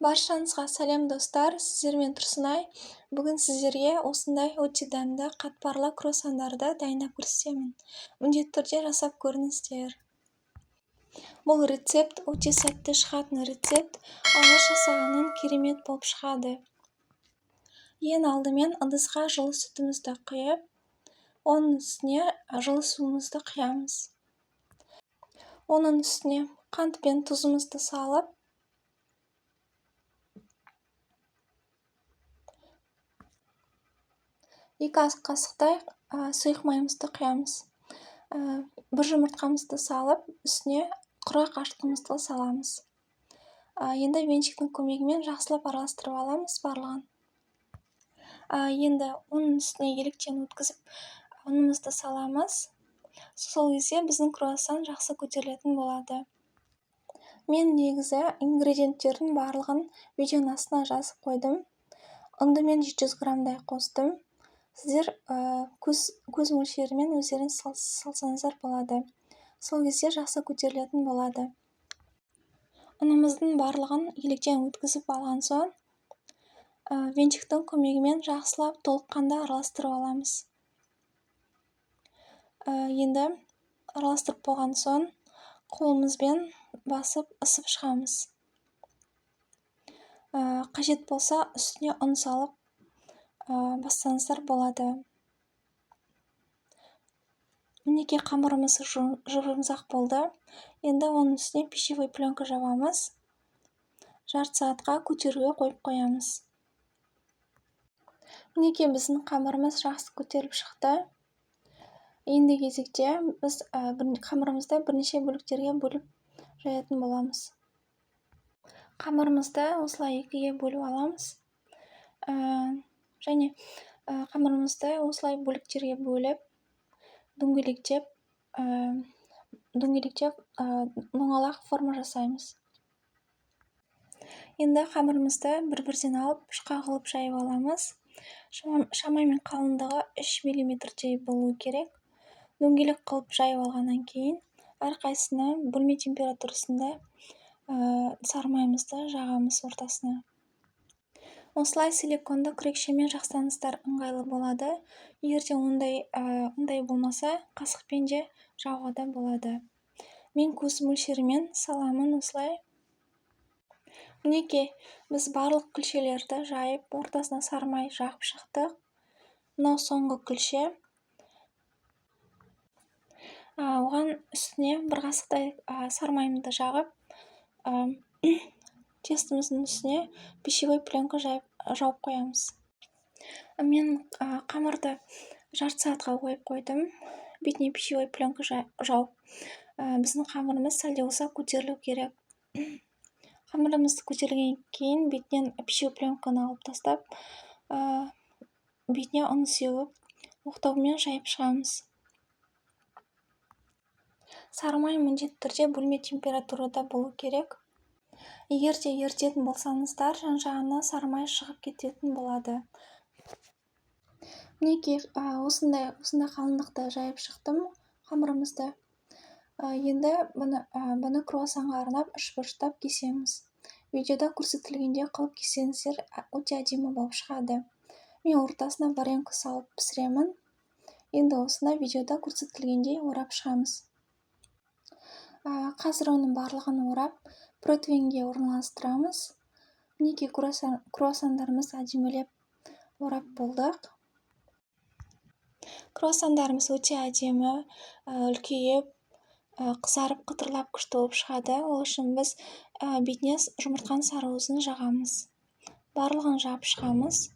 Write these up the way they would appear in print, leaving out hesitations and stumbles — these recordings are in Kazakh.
Баршаңызға сәлем достар, сіздермен Тұрсынай. Бүгін сіздерге осындай өте дәмді қатпарлы круассандарды дайындап көрсетемін. Міндетті түрде жасап көріңіздер. Бұл рецепт өте сәтті шығатын рецепт, алғаш жасағаннан керемет болып шығады. Ең алдымен ыдысқа жылы сүтімізді құйып, оның үстіне жылы суымызды құямыз. Оның үстіне қант пен тұзымызды салып, 2 ас қасықтай сұйық майымызды құямыз. 1 жұмыртқамызды салып, үстіне құрғақ ашытқымызды саламыз. Енді венчиктің көмегімен жақсылап араластырып аламыз барлығын. Енді оның үстіне електен өткізіп, ұнымызды саламыз. Сол кезде біздің круассан жақсы көтерілетін болады. Мен негізі ингредиенттердің барлығын видеоның астына жазып қойдым. Ұнды мен 700 граммдай қостым. Сіздер көз мөлшерімен өздеріңіз салсаңыздар болады. Сол кезде жақсы көтерілетін болады. Ұнымыздың барлығын електен өткізіп алған соң, венчиктің көмегімен жақсылап толыққанды араластырып аламыз. Енді араластырып болған соң, қолымызбен басып ысып шығамыз. Қажет болса, үстіне ұн салып бастаңыздар болады. Мінеки қамырымыз жұмсақ болды. Енді оның үстіне пищевой пленка жабамыз. Жарты сағатқа көтеруге қойып қоямыз. Мінеки біздің қамырымыз жақсы көтеріліп шықты. Енді кезекте біз қамырымызды бірнеше бөліктерге бөліп жаятын боламыз. Қамырымызды осылай 2-ге бөліп аламыз. Және қамырымызды осылай бөліктерге бөліп, дөңгелектеп доңғалақ форма жасаймыз. Енді қамырымызды бір-бірден алып, үшқа қылып жайып аламыз. Шамамен қалыңдығы 3 мм-дей болуы керек. Дөңгелек қылып жайып алғаннан кейін, әрқайсысына бөлме температурасында сарымайымызды жағамыз ортасына. Осылай силиконды күрекшемен жақсаңыздар ыңғайлы болады. Егерде ондай болмаса, қасықпен де жауға да болады. Мен көз мөлшерімен саламын осылай. Мінеки, біз барлық күлшелерді жайып, ортасына сарымай жағып шықтық. Мынау соңғы күлше. Оған үстіне 1 қасықтай сарымайымды жағып, тестіміздің үстіне пищевой пленка жауып қоямыз. Мен қамырды жарты сағатқа қойып қойдым. Бетіне пищевой пленка жауып. Біздің қамырымыз сәл де болса көтерілу керек. Қамырымызды көтерілген кейін бетінен пищевой пленканы алып тастап, бетіне ұн сеуіп, оқтаумен жайып шығамыз. Сарымай міндетті түрде бөлме температурада болу керек. Егерде ерітетін болсаңыздар, жан-жағына сарымай шығып кететін болады. Мінеки, осындай қалыңдықта жайып шықтым қамырымызды. Енді бұны круассанға арнап 3 бұрыштап кесеміз. Видеода көрсетілгенде қылып кессеңіздер, өте әдемі болып шығады. Мен ортасына варенка салып пісіремін. Енді осыны видеода көрсетілгендей орап шығамыз. Қазір оның барлығын орап, противеньге орналастырамыз. Мінеки, круассандарымыз әдемілеп орап болдық. Круассандарымыз өте әдемі, үлкейіп, қызарып, қытырлап күшті болып шығады. Ол үшін біз бетіне жұмыртқаның сарыуызын жағамыз. Барлығын жап шығамыз.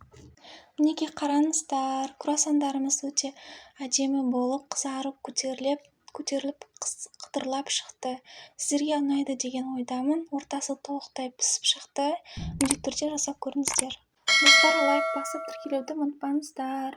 Мінеки, қараңыздар, круассандарымыз өте әдемі болып, қызарып, көтеріліп, қытырлап шықты. Сіздерге ұнайды деген ойдамын. Ортасы толықтай пісіп шықты. Міндетті түрде жасап көріңіздер. Достар, лайк басып тіркелуді ұмытпаңыздар.